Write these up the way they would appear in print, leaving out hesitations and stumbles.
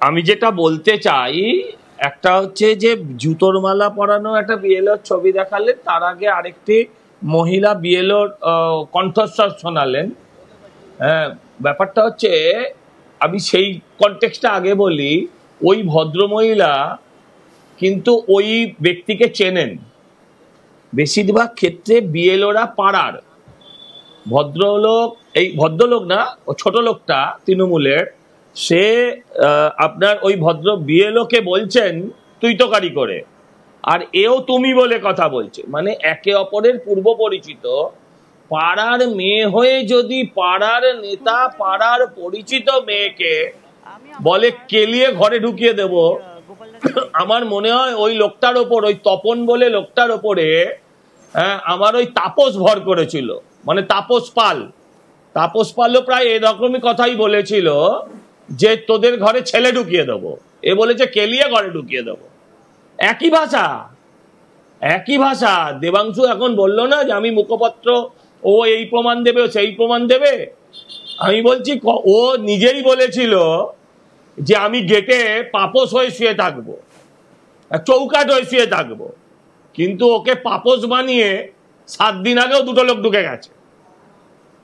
আমি যেটা বলতে চাই, একটা হচ্ছে যে জুতোর মালা পরানো একটা বিএলওর ছবি দেখালেন, তার আগে আরেকটি মহিলা বিএলওর কণ্ঠস্বর শোনালেন। হ্যাঁ, ব্যাপারটা হচ্ছে, আমি সেই কনটেক্সটটা আগে বলি, ওই ভদ্রমহিলা কিন্তু ওই ব্যক্তিকে চেনেন। বেশিরভাগ ক্ষেত্রে বিএলওরা পাড়ার ভদ্রলোক, এই ভদ্রলোক না, ও ছোট লোকটা তৃণমূলের, সে আপনার ওই ভদ্র বিএলওকে বলছেন তুই তোকারি করে, আর এও তুমি বলে কথা বলছে, মানে একে অপরের পূর্ব পরিচিত। পাড়ার মেয়ে হয়ে যদি পাড়ার নেতা পাড়ার পরিচিত মেয়েকে বলে কেলিয়ে ঘরে ঢুকিয়ে দেব, আমার মনে হয় ওই লোকটার ওপর, ওই তপন বলে লোকটার ওপরে আমার ওই তাপস ভর করেছিল, মানে তাপস পালও প্রায় এরকমই কথাই বলেছিল যে তোদের ঘরে ছেলে ঢুকিয়ে দেবো, এ বলেছে কেলিয়ে ঘরে ঢুকিয়ে দেবো। একই ভাষা। দেবাংশু এখন বললো না যে আমি মুখপত্র, ও এই প্রমাণ দেবে, ও সেই প্রমাণ দেবে। আমি বলছি ও নিজেই বলেছিল যে আমি গেটে পাপস হয়ে শুয়ে থাকবো, চৌকাট হয়ে শুয়ে থাকবো, কিন্তু ওকে পাপস বানিয়ে 7 দিন আগেও 2টো লোক ঢুকে গেছে।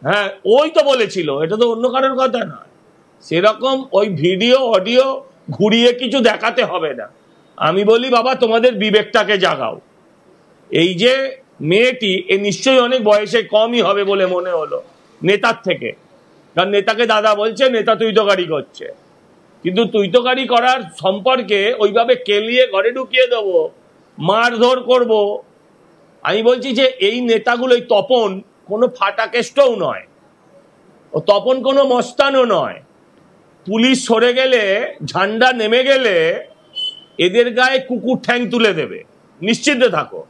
হ্যাঁ, ওই তো বলেছিল, এটা তো অন্য কারোর কথা নয়। সেরকম ওই ভিডিও অডিও ঘুরিয়ে কিছু দেখাতে হবে না। আমি বলি বাবা, তোমাদের বিবেকটাকে জাগাও। এই যে মেয়েটি, এ নিশ্চয়ই অনেক বয়সে কমই হবে বলে মনে হলো নেতার থেকে, কারণ নেতাকে দাদা বলছে, নেতা তুইতোকারি করছে। কিন্তু তুইতোকারি করার সম্পর্কে ওইভাবে কেলিয়ে ঘরে ঢুকিয়ে দেবো, মারধর করব। আমি বলছি যে এই নেতাগুলো, এই তপন কোনো ফাটা কেষ্টও নয়, ও তপন কোনো মস্তানও নয়। পুলিশ সরে গেলে, ঝান্ডা নেমে গেলে এদের গায়ে কুকুর ঠ্যাং তুলে দেবে, নিশ্চিন্তে থাকো।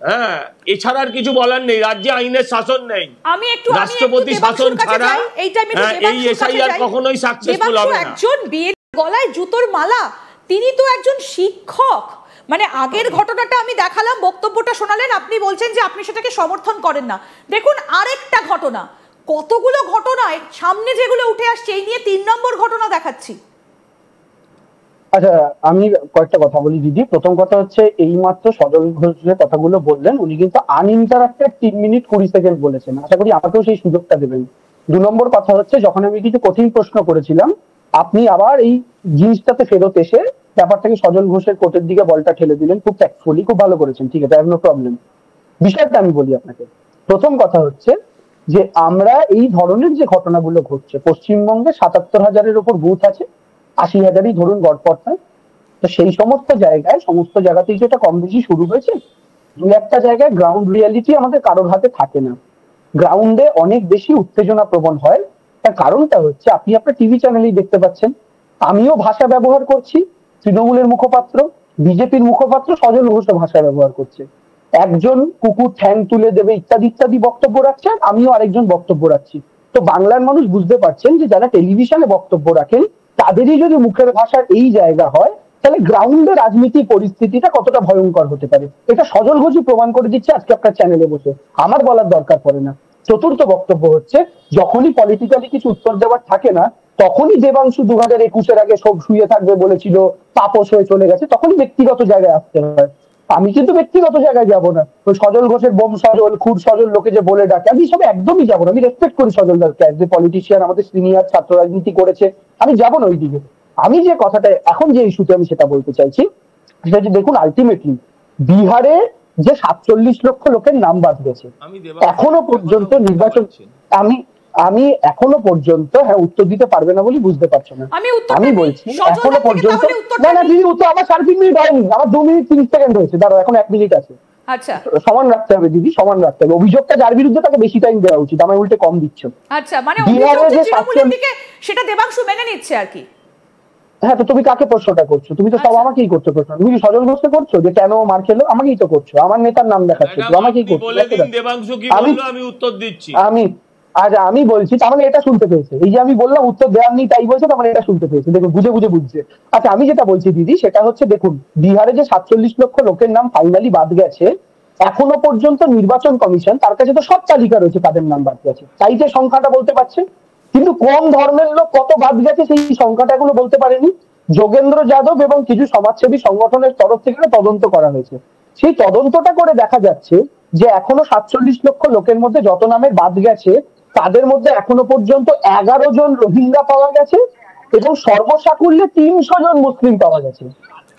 হ্যাঁ, এছাড়া আর কিছু বলার নেই। রাজ্যে আইনের শাসন নেই, রাষ্ট্রপতি শাসন ছাড়া এই এসআইআর কখনোই সাকসেসফুল হবে না। একজন বিয়ের গলায় জুতোর মালা, তিনি তো একজন শিক্ষক। মানে আগের ঘটনাটা আমি দেখালাম, বক্তব্যটা শোনালেন, আপনি বলছেন যে আপনি সেটাকে সমর্থন করেন না। দেখুন আরেকটা ঘটনা, কতগুলো ঘটনায় সামনে যেগুলো উঠে আসছে, এই নিয়ে 3 নম্বর ঘটনা দেখাচ্ছি। আচ্ছা, আমি কয়েকটা কথা বলি দিদি। প্রথম কথা হচ্ছে, এই মাত্র সজল ঘোষ যে কথাগুলো বললেন, উনি কিন্তু আনইন্টারাপ্টেড 3 মিনিট 20 সেকেন্ড বলেছেন। আশা করি আমাকেও সেই সুযোগটা দেবেন। 2 নম্বর কথা হচ্ছে, যখন আমি কিছু কঠিন প্রশ্ন করেছিলাম, আপনি আবার এই জিনিসটাতে ফেরত এসে ব্যাপারটাকে সজল ঘোষের কোর্টের দিকে বলটা ঠেলে দিলেন। খুব ট্যাক্টফুলি, খুব ভালো করেছেন, ঠিক আছে, নো প্রবলেম। বিষয়টা আমি বলি আপনাকে। প্রথম কথা হচ্ছে যে আমরা এই ধরনের যে ঘটনাগুলো ঘটছে, পশ্চিমবঙ্গে 77,000-এর উপর বুথ আছে, 80,000-ই ধরুন গড়পড়তা। তো সেই সমস্ত জায়গাতেই যেটা কম বেশি শুরু হয়েছে, 2-একটা জায়গায় গ্রাউন্ড রিয়ালিটি আমাদের কারোর হাতে থাকে না। গ্রাউন্ডে অনেক বেশি উত্তেজনা প্রবণ হয়। তার কারণটা হচ্ছে, আপনি আপনার টিভি চ্যানেলেই দেখতে পাচ্ছেন, আমিও ভাষা ব্যবহার করছি, তৃণমূলের মুখপাত্র, বিজেপির মুখপাত্র সজল ঘোষ ভাষা ব্যবহার করছে। একজন কুকুর ঠ্যাং তুলে দেবে ইত্যাদি ইত্যাদি বক্তব্য রাখছেন, আমিও আরেকজন বক্তব্য রাখছি। তো বাংলার মানুষ বুঝতে পারছেন যে যারা টেলিভিশনে বক্তব্য রাখেন, তাদেরই যদি মুখের ভাষার এই জায়গা হয়, তাহলে গ্রাউন্ডে রাজনীতি পরিস্থিতিটা কতটা ভয়ঙ্কর হতে পারে, এটা সজল ঘোষই প্রমাণ করে দিচ্ছে আজকে আপনার চ্যানেলে বসে। আমার বলার দরকার পড়ে না। চতুর্থ বক্তব্য হচ্ছে, যখনই পলিটিক্যালি কিছু উত্তর দেওয়ার থাকে না, তখনই দেবাংশু 2021-এর আগে সব শুয়ে থাকবে বলেছিল, তাপস হয়ে চলে গেছে, তখনই ব্যক্তিগত জায়গায় আসতে হয়। আমি কিন্তু ব্যক্তিগত জায়গায় যাব না। ওই সজল ঘোষের বোম সজল, খুর সজল লোকে যে বলে ডাকে, আমি সব একদমই যাবো না। আমি রেসপেক্ট করি সজল দাসকে, যে পলিটিশিয়ান, আমাদের সিনিয়র, ছাত্র রাজনীতি করেছে, আমি যাবো না ওই দিকে। আমি যে কথাটা এখন যে ইস্যুতে আমি সেটা বলতে চাইছি, সেটা হচ্ছে, দেখুন আলটিমেটলি বিহারে যে 47 লক্ষ লোকের নাম বাদ গেছে, এখনো পর্যন্ত নির্বাচন, আমি এখনো পর্যন্ত, হ্যাঁ উত্তর দিতে পারবে না বলে বুঝতে পারছো না, আমি বলছি এখনো পর্যন্ত, না দিদি উত্তর আমার 3.5 মিনিট হয়নি, আমার 2 মিনিট 30 সেকেন্ড হয়েছে, দাঁড়াও এখন 1 মিনিট আছে। আচ্ছা, সমান রাখতে হবে দিদি, সমান রাখতে হবে। অভিযোগটা যার বিরুদ্ধে তাকে বেশি টাইম দেওয়া উচিত, আমায় উল্টে কম দিচ্ছ। আচ্ছা, মানে অভিযোগ যে তৃণমূলের দিকে, সেটা দেবাংশু মেনে নিচ্ছে আর কি। হ্যাঁ, তো তুমি কাকে প্রশ্নটা করছো? তুমি তো সব আমাকেই করতে প্রশ্ন। তুমি কি সজল ঘোষকে করছো যে কেন মার খেলো? আমাকেই তো করছো, আমার নেতার নাম দেখাচ্ছো, আমাকেই করছো। আমি বলছি, তার মানে এটা শুনতে পেয়েছে। এই যে আমি বললাম উত্তর দেওয়ার নেই তাই বলছে, তার মানে এটা শুনতে পেয়েছে। দেখুন, বুঝে বুঝছে। আচ্ছা, আমি যেটা বলছি দিদি, সেটা হচ্ছে, দেখুন বিহারে যে 47 লক্ষ লোকের নাম ফাইনালি বাদ গেছে, এখনো পর্যন্ত নির্বাচন কমিশন, তার কাছে তো সব তালিকা রয়েছে কাদের নাম বাদ গেছে, তাই যে সংখ্যাটা বলতে পারছে। কিন্তু কোন ধর্মের লোক কত বাদ গেছে সেই সংখ্যাটা এখনো বলতে পারেনি। যোগেন্দ্র যাদব এবং কিছু সমাজসেবী সংগঠনের তরফ থেকে তদন্ত করা হয়েছে। সেই তদন্তটা করে দেখা যাচ্ছে যে এখনো 47 লক্ষ লোকের মধ্যে যত নামের বাদ গেছে তাদের মধ্যে এখনো পর্যন্ত 11 জন রোহিঙ্গা পাওয়া গেছে এবং সর্বসাকুল্যে 300 জন মুসলিম পাওয়া গেছে।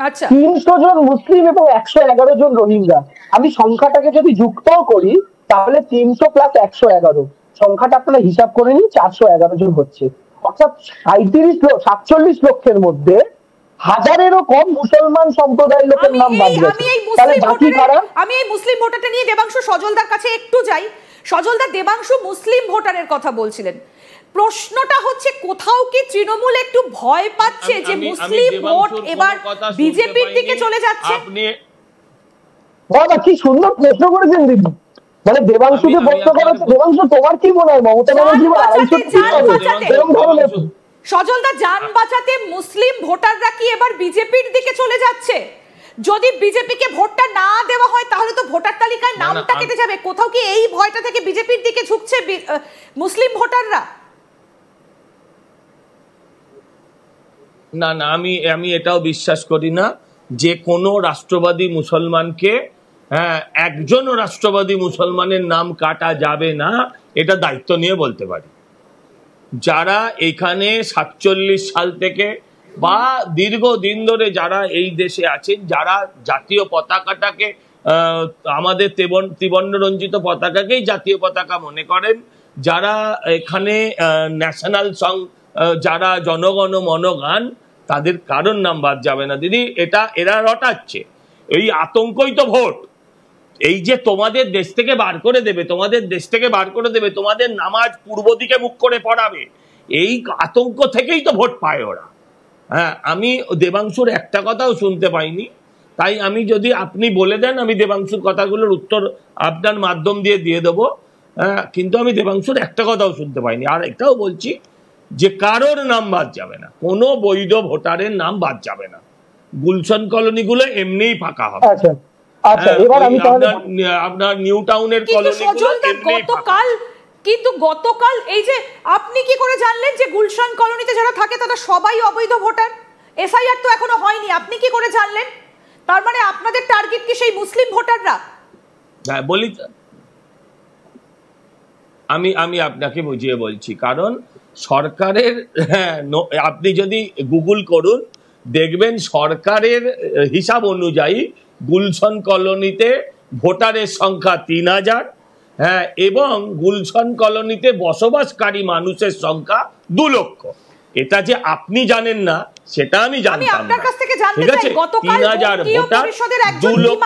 আচ্ছা, 300 জন মুসলিম এবং 111 জন রোহিঙ্গা। আমি সংখ্যাটাকে যদি যুক্তও করি তাহলে 300 প্লাস 111 সংখ্যাটা আপনারা হিসাব করে নিন, 411 জন হচ্ছে। অর্থাৎ 47 লক্ষের মধ্যে হাজারেরও কম মুসলমান সম্প্রদায়ের লোকের নাম বাদ গেছে। তাহলে বাকি কারা? আমি এই মুসলিম ভোটারটা নিয়ে দেবাংশু সজলদার কাছে একটু যাই। সজলদা, দেবাংশু মুসলিম ভোটারের কথা বলছিলেন। প্রশ্নটা হচ্ছে কোথাও কি তৃণমূল একটু ভয় পাচ্ছে যে মুসলিম ভোট এবার বিজেপির দিকে চলে যাচ্ছে? বাবা কি সুন্দর প্রশ্ন করেছেন দিদি। মানে দেবাংশুকে প্রশ্ন করেছে, দেবাংশু তোমার কি মনে হয় মমতা ব্যানার্জি সজলদা, জান বাঁচাতে মুসলিম ভোটাররা কি এবার বিজেপির দিকে চলে যাচ্ছে? যদি বিজেপিকে ভোটটা না দেওয়া হয় তাহলে তো ভোটার তালিকায় নামটা কেটে যাবে। কোথাও কি এই ভয়টা থেকে বিজেপির দিকে ঝুঁকছে মুসলিম ভোটাররা? না না, আমি এটাও বিশ্বাস করি না যে কোনো রাষ্ট্রবাদী মুসলমানকে, একজনও রাষ্ট্রবাদী মুসলমানের নাম কাটা যাবে না, এটা দায়িত্ব নিয়ে বলতে পারি। যারা এখানে 47 সাল থেকে বা দীর্ঘদিন ধরে যারা এই দেশে আছেন, যারা জাতীয় পতাকাটাকে আমাদের ত্রিবর্ণ রঞ্জিত পতাকাকেই জাতীয় পতাকা মনে করেন, যারা এখানে ন্যাশনাল সং, যারা জনগণ মন গান, তাদের কারোর নাম বাদ যাবে না দিদি। এরা রটাচ্ছে, এই আতঙ্কই তো ভোট। এই যে তোমাদের দেশ থেকে বার করে দেবে, তোমাদের নামাজ পূর্ব দিকে মুখ করে পড়াবে, এই আতঙ্ক থেকেই তো ভোট পায় ওরা। আমি দেবাংশুর একটা কথাও শুনতে পাইনি, তাই আমি যদি আপনি বলে দেন আমি দেবাংশুর কথাগুলোর উত্তর আপনার মাধ্যম দিয়ে দেবো। কিন্তু আমি দেবাংশুর একটা কথাও শুনতে পাইনি। আর এটাও বলছি যে কারোর নাম বাদ যাবে না, কোনো বৈধ ভোটারের নাম বাদ যাবে না। গুলশন কলোনিগুলো এমনিই ফাঁকা হবে। আচ্ছা, এবার আমি তাহলে আপনার নিউ টাউনের কলোনিগুলো এমনিই ফাঁকা। কিন্তু গতকাল এই যে আপনি কি করে জানলেন যে গুলশান কলোনিতে যারা থাকে তারা সবাই অবৈধ ভোটার? এসআইআর তো এখনো হয়নি, আপনি কি করে জানলেন? তার মানে আপনাদের টার্গেট কি সেই মুসলিম ভোটাররা? হ্যাঁ বলি, আমি আপনাকে বুঝিয়ে বলছি। কারণ সরকারের, আপনি যদি গুগল করুন দেখবেন সরকারের হিসাব অনুযায়ী গুলশন কলোনিতে ভোটারের সংখ্যা 3000, এবং গুলশন কলোনিতে বসবাসকারী মানুষের সংখ্যা 2 লক্ষ। এটা যে আপনি জানেন না সেটা আমি জানতাম না। ঠিক আছে, 3000 ভোটার, 2 লক্ষ।